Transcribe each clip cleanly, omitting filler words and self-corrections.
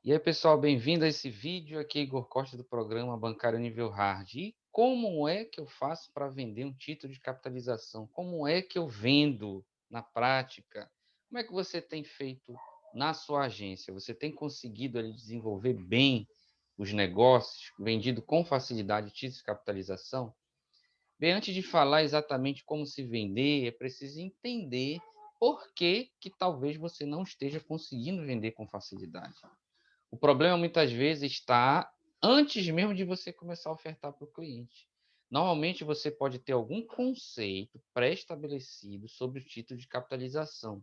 E aí, pessoal, bem-vindo a esse vídeo. Aqui é Igor Costa do programa Bancário Nível Hard. E como é que eu faço para vender um título de capitalização? Como é que eu vendo na prática? Como é que você tem feito na sua agência? Você tem conseguido ali desenvolver bem os negócios, vendido com facilidade títulos de capitalização? Bem, antes de falar exatamente como se vender, é preciso entender por que que talvez você não esteja conseguindo vender com facilidade. O problema muitas vezes está antes mesmo de você começar a ofertar para o cliente. Normalmente você pode ter algum conceito pré-estabelecido sobre o título de capitalização.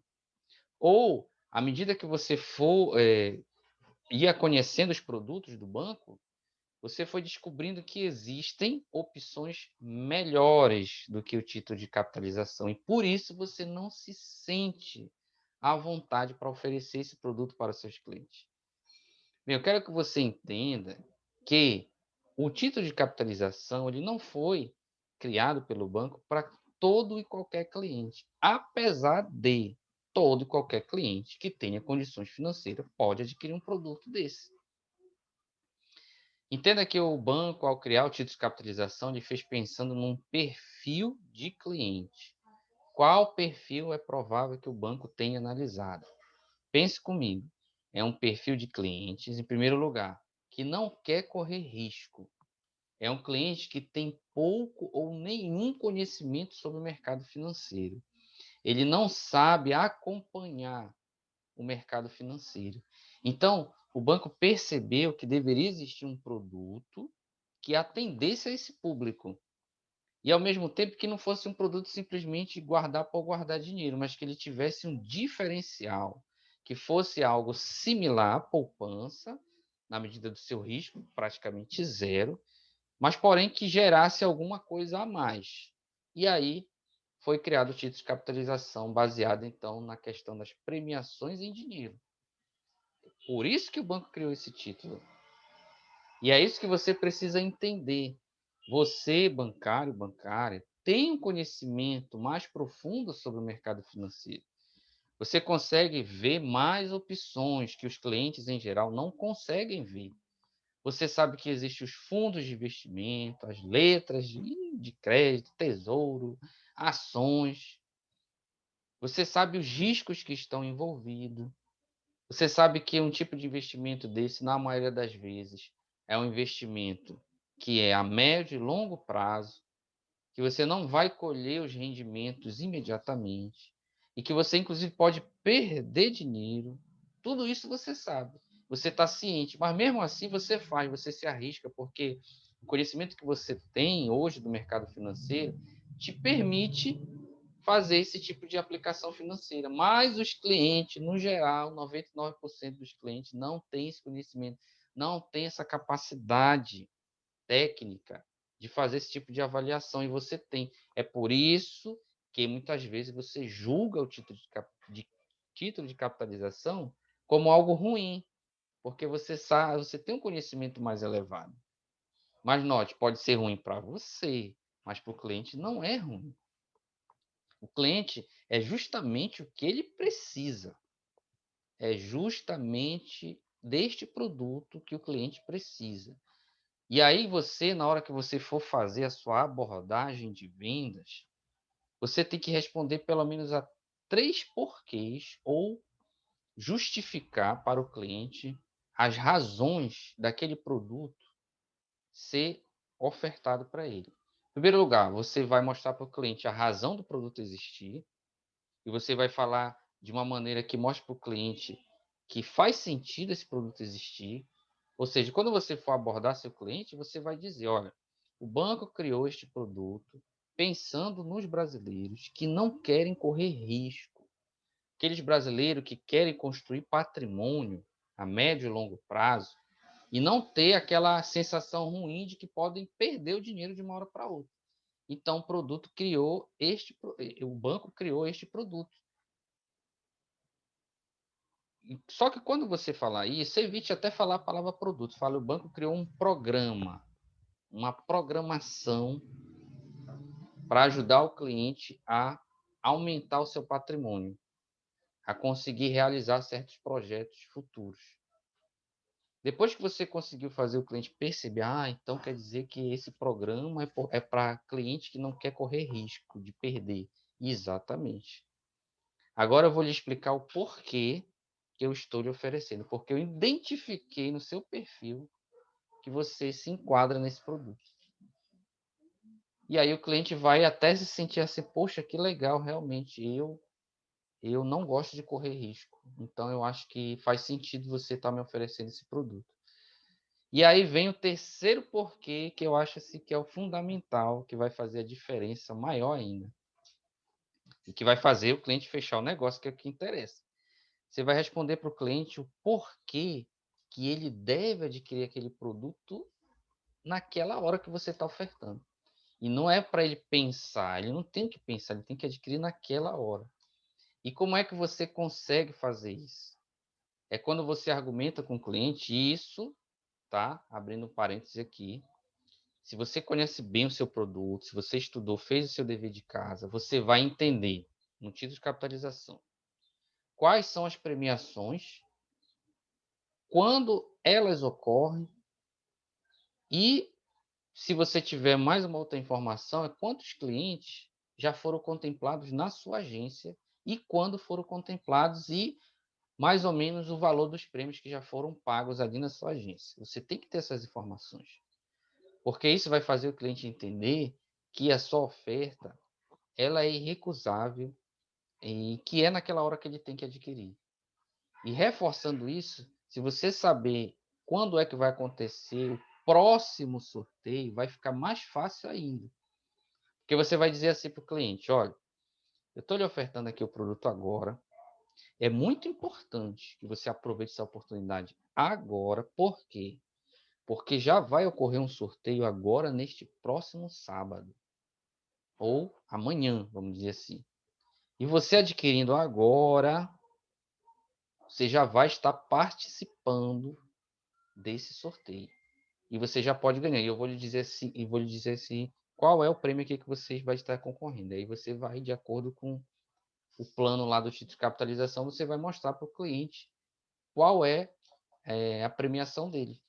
Ou, à medida que você for ia conhecendo os produtos do banco, você foi descobrindo que existem opções melhores do que o título de capitalização. E por isso você não se sente à vontade para oferecer esse produto para os seus clientes. Bem, eu quero que você entenda que o título de capitalização ele não foi criado pelo banco para todo e qualquer cliente, apesar de todo e qualquer cliente que tenha condições financeiras pode adquirir um produto desse. Entenda que o banco, ao criar o título de capitalização, ele fez pensando num perfil de cliente. Qual perfil é provável que o banco tenha analisado? Pense comigo, é um perfil de clientes, em primeiro lugar, que não quer correr risco. É um cliente que tem pouco ou nenhum conhecimento sobre o mercado financeiro. Ele não sabe acompanhar o mercado financeiro. Então, o banco percebeu que deveria existir um produto que atendesse a esse público. E ao mesmo tempo que não fosse um produto simplesmente guardar por guardar dinheiro, mas que ele tivesse um diferencial, que fosse algo similar à poupança, na medida do seu risco, praticamente zero, mas porém que gerasse alguma coisa a mais. E aí foi criado o título de capitalização, baseado então na questão das premiações em dinheiro. Por isso que o banco criou esse título. E é isso que você precisa entender. Você, bancário, bancária, tem um conhecimento mais profundo sobre o mercado financeiro. Você consegue ver mais opções que os clientes em geral não conseguem ver. Você sabe que existem os fundos de investimento, as letras de crédito, tesouro, ações. Você sabe os riscos que estão envolvidos. Você sabe que um tipo de investimento desse, na maioria das vezes, é um investimento que é a médio e longo prazo, que você não vai colher os rendimentos imediatamente e que você, inclusive, pode perder dinheiro. Tudo isso você sabe. Você está ciente, mas mesmo assim você faz, você se arrisca, porque o conhecimento que você tem hoje do mercado financeiro te permite fazer esse tipo de aplicação financeira. Mas os clientes, no geral, 99% dos clientes não têm esse conhecimento, não tem essa capacidade técnica de fazer esse tipo de avaliação e você tem. É por isso que muitas vezes você julga o título de capitalização como algo ruim, porque você sabe, você tem um conhecimento mais elevado. Mas note, pode ser ruim para você, mas para o cliente não é ruim. O cliente é justamente o que ele precisa. É justamente deste produto que o cliente precisa. E aí você, na hora que você for fazer a sua abordagem de vendas, você tem que responder pelo menos a 3 porquês ou justificar para o cliente as razões daquele produto ser ofertado para ele. Em primeiro lugar, você vai mostrar para o cliente a razão do produto existir, e você vai falar de uma maneira que mostre para o cliente que faz sentido esse produto existir. Ou seja, quando você for abordar seu cliente, você vai dizer: olha, o banco criou este produto pensando nos brasileiros que não querem correr risco, aqueles brasileiros que querem construir patrimônio a médio e longo prazo e não ter aquela sensação ruim de que podem perder o dinheiro de uma hora para outra. Então, o banco criou este produto. Só que quando você falar isso, evite até falar a palavra produto. Fale, o banco criou um programa, uma programação para ajudar o cliente a aumentar o seu patrimônio, a conseguir realizar certos projetos futuros. Depois que você conseguiu fazer o cliente perceber, então quer dizer que esse programa é para cliente que não quer correr risco de perder. Exatamente. Agora eu vou lhe explicar o porquê que eu estou lhe oferecendo, porque eu identifiquei no seu perfil que você se enquadra nesse produto. E aí o cliente vai até se sentir assim, poxa, que legal, realmente, eu não gosto de correr risco. Então eu acho que faz sentido você estar me oferecendo esse produto. E aí vem o terceiro porquê que eu acho assim, que é o fundamental, que vai fazer a diferença maior ainda. E que vai fazer o cliente fechar o negócio, que é o que interessa. Você vai responder para o cliente o porquê que ele deve adquirir aquele produto naquela hora que você está ofertando. E não é para ele pensar, ele não tem que pensar, ele tem que adquirir naquela hora. E como é que você consegue fazer isso? É quando você argumenta com o cliente, isso, tá? Abrindo um parêntese aqui. Se você conhece bem o seu produto, se você estudou, fez o seu dever de casa, você vai entender, no título de capitalização, quais são as premiações, quando elas ocorrem e, se você tiver mais uma outra informação, é quantos clientes já foram contemplados na sua agência e quando foram contemplados e mais ou menos o valor dos prêmios que já foram pagos ali na sua agência. Você tem que ter essas informações, porque isso vai fazer o cliente entender que a sua oferta ela é irrecusável e que é naquela hora que ele tem que adquirir. E reforçando isso, se você saber quando é que vai acontecer o próximo sorteio, vai ficar mais fácil ainda. Porque você vai dizer assim para o cliente, olha, eu estou lhe ofertando aqui o produto agora, é muito importante que você aproveite essa oportunidade agora, por quê? Porque já vai ocorrer um sorteio agora neste próximo sábado, ou amanhã, vamos dizer assim. E você adquirindo agora, você já vai estar participando desse sorteio. E você já pode ganhar. E eu vou lhe dizer assim, qual é o prêmio aqui que você vai estar concorrendo. Aí você vai, de acordo com o plano lá do título de capitalização, você vai mostrar para o cliente qual é a premiação dele.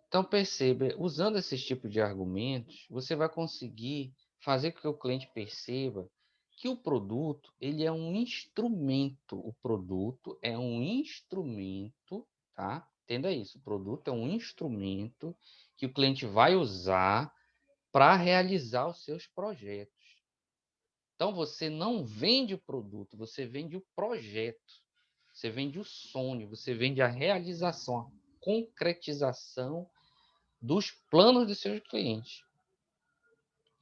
Então perceba, usando esses tipos de argumentos, você vai conseguir fazer com que o cliente perceba que o produto ele é um instrumento. O produto é um instrumento, tá? Entenda isso. O produto é um instrumento que o cliente vai usar para realizar os seus projetos. Então você não vende o produto, você vende o projeto. Você vende o sonho, você vende a realização, a concretização dos planos dos seus clientes.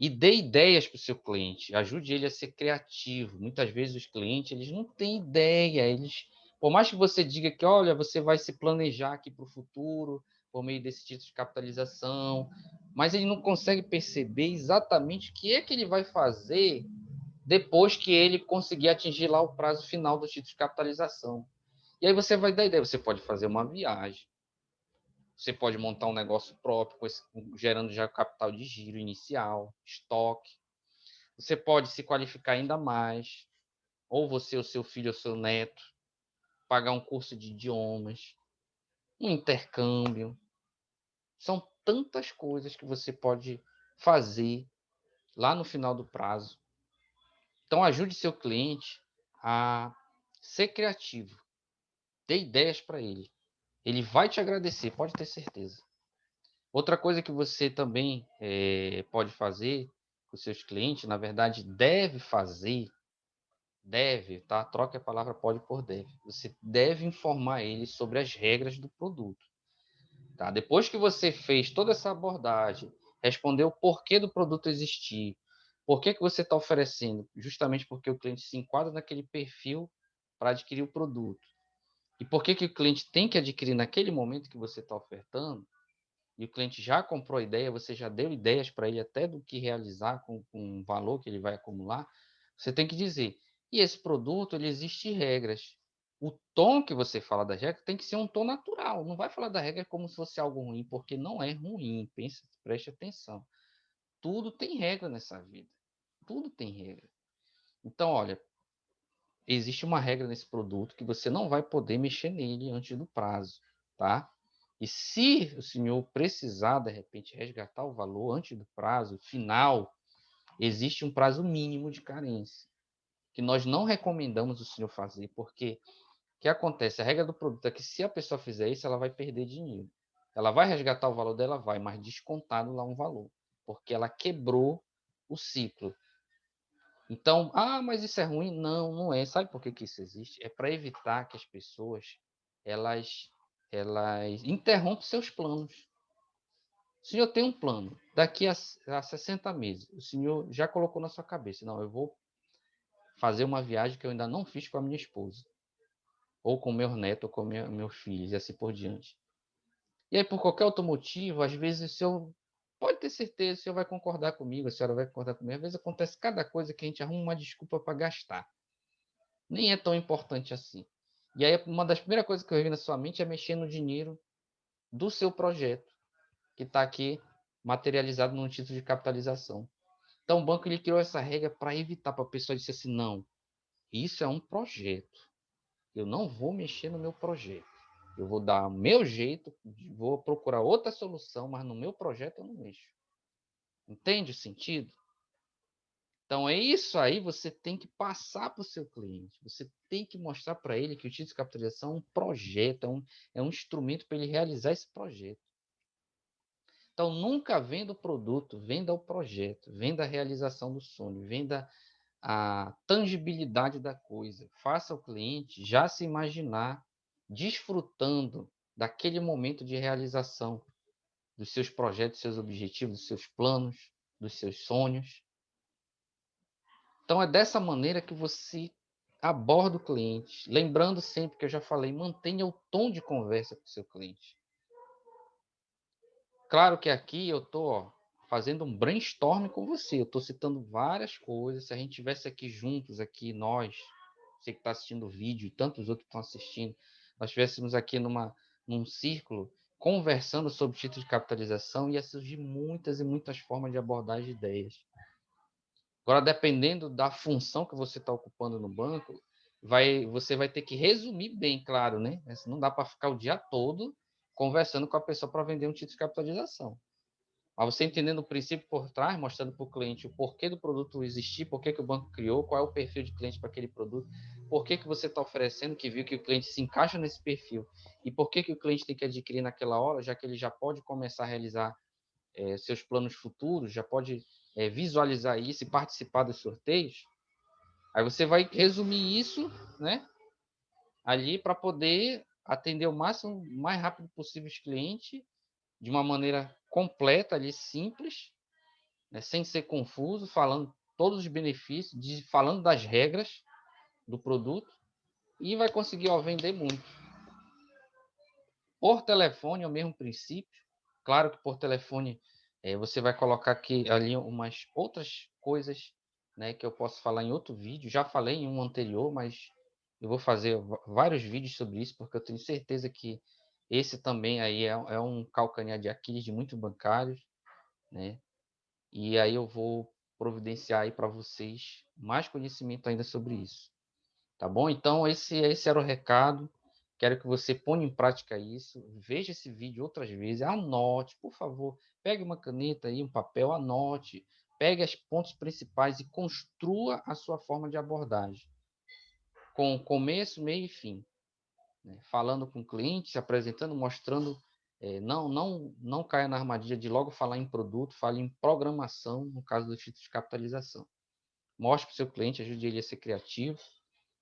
E dê ideias para o seu cliente, ajude ele a ser criativo. Muitas vezes os clientes eles não têm ideia, por mais que você diga que, olha, você vai se planejar aqui para o futuro, por meio desse título de capitalização, mas ele não consegue perceber exatamente o que é que ele vai fazer depois que ele conseguir atingir lá o prazo final do título de capitalização. E aí você vai dar ideia, você pode fazer uma viagem, você pode montar um negócio próprio, gerando já capital de giro inicial, estoque. Você pode se qualificar ainda mais, ou você, o seu filho, ou seu neto, pagar um curso de idiomas, um intercâmbio. São tantas coisas que você pode fazer lá no final do prazo. Então, ajude seu cliente a ser criativo. Dê ideias para ele. Ele vai te agradecer, pode ter certeza. Outra coisa que você também pode fazer com os seus clientes, na verdade, deve, tá? Troque a palavra pode por deve. Você deve informar eles sobre as regras do produto, tá? Depois que você fez toda essa abordagem, respondeu o porquê do produto existir, por que você está oferecendo, justamente porque o cliente se enquadra naquele perfil para adquirir o produto. E por que o cliente tem que adquirir naquele momento que você está ofertando, e o cliente já comprou a ideia, você já deu ideias para ele até do que realizar com o valor que ele vai acumular, você tem que dizer, e esse produto, ele existe regras. O tom que você fala das regras tem que ser um tom natural, não vai falar da regra como se fosse algo ruim, porque não é ruim, preste atenção. Tudo tem regra nessa vida, tudo tem regra. Então, olha, existe uma regra nesse produto que você não vai poder mexer nele antes do prazo, tá? E se o senhor precisar, de repente, resgatar o valor antes do prazo final, existe um prazo mínimo de carência, que nós não recomendamos o senhor fazer, porque o que acontece? A regra do produto é que se a pessoa fizer isso, ela vai perder dinheiro. Ela vai resgatar o valor dela, vai, mas descontado lá um valor, porque ela quebrou o ciclo. Então, mas isso é ruim? Não, não é. Sabe por que que isso existe? É para evitar que as pessoas elas elas interrompam seus planos. O senhor tem um plano, daqui a 60 meses, o senhor já colocou na sua cabeça, não, eu vou fazer uma viagem que eu ainda não fiz com a minha esposa, ou com meu neto, ou com meus filhos, e assim por diante. E aí, por qualquer outro motivo, às vezes o senhor pode ter certeza, o senhor vai concordar comigo, a senhora vai concordar comigo, às vezes acontece cada coisa que a gente arruma uma desculpa para gastar. Nem é tão importante assim. E aí, uma das primeiras coisas que eu vi na sua mente é mexer no dinheiro do seu projeto, que está aqui materializado num título de capitalização. Então, o banco ele criou essa regra para evitar, para a pessoa dizer assim, não, isso é um projeto. Eu não vou mexer no meu projeto. Eu vou dar o meu jeito, vou procurar outra solução, mas no meu projeto eu não mexo. Entende o sentido? Então, é isso aí, você tem que passar para o seu cliente. Você tem que mostrar para ele que o título de capitalização é um projeto, é um instrumento para ele realizar esse projeto. Então, nunca venda o produto, venda o projeto, venda a realização do sonho, venda a tangibilidade da coisa. Faça o cliente já se imaginar desfrutando daquele momento de realização dos seus projetos, dos seus objetivos, dos seus planos, dos seus sonhos. Então, é dessa maneira que você aborda o cliente. Lembrando sempre que eu já falei, mantenha o tom de conversa com o seu cliente. Claro que aqui eu estou fazendo um brainstorm com você. Eu estou citando várias coisas. Se a gente tivesse aqui juntos, aqui nós, você que está assistindo o vídeo e tantos outros que estão assistindo, nós estivéssemos aqui num círculo conversando sobre título de capitalização, ia surgir muitas e muitas formas de abordar as ideias. Agora, dependendo da função que você está ocupando no banco, você vai ter que resumir bem, claro, né? Não dá para ficar o dia todo conversando com a pessoa para vender um título de capitalização. Mas você entendendo o princípio por trás, mostrando para o cliente o porquê do produto existir, por que o banco criou, qual é o perfil de cliente para aquele produto, por que você está oferecendo, que viu que o cliente se encaixa nesse perfil, e por que o cliente tem que adquirir naquela hora, já que ele já pode começar a realizar seus planos futuros, já pode visualizar isso e participar dos sorteios. Aí você vai resumir isso, né, ali para poder atender o máximo, mais rápido possível os clientes, de uma maneira completa ali, simples, né, sem ser confuso, falando todos os benefícios, falando das regras do produto, e vai conseguir vender muito. Por telefone é o mesmo princípio. Claro que por telefone você vai colocar aqui ali umas outras coisas, né, que eu posso falar em outro vídeo. Já falei em um anterior, mas eu vou fazer vários vídeos sobre isso, porque eu tenho certeza que esse também aí é um calcanhar de Aquiles de muitos bancários, né? E aí eu vou providenciar aí para vocês mais conhecimento ainda sobre isso. Tá bom? Então, esse era o recado. Quero que você ponha em prática isso. Veja esse vídeo outras vezes. Anote, por favor. Pegue uma caneta e um papel, anote. Pegue os pontos principais e construa a sua forma de abordagem. Com começo, meio e fim. Né? Falando com o cliente, se apresentando, mostrando. Não caia na armadilha de logo falar em produto, fale em programação, no caso do título de capitalização. Mostre para o seu cliente, ajude ele a ser criativo.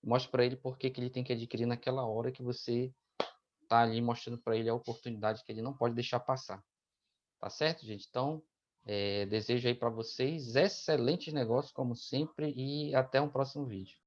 Mostre para ele por que ele tem que adquirir naquela hora que você está ali mostrando para ele a oportunidade que ele não pode deixar passar. Tá certo, gente? Então, desejo aí para vocês excelentes negócios, como sempre, e até um próximo vídeo.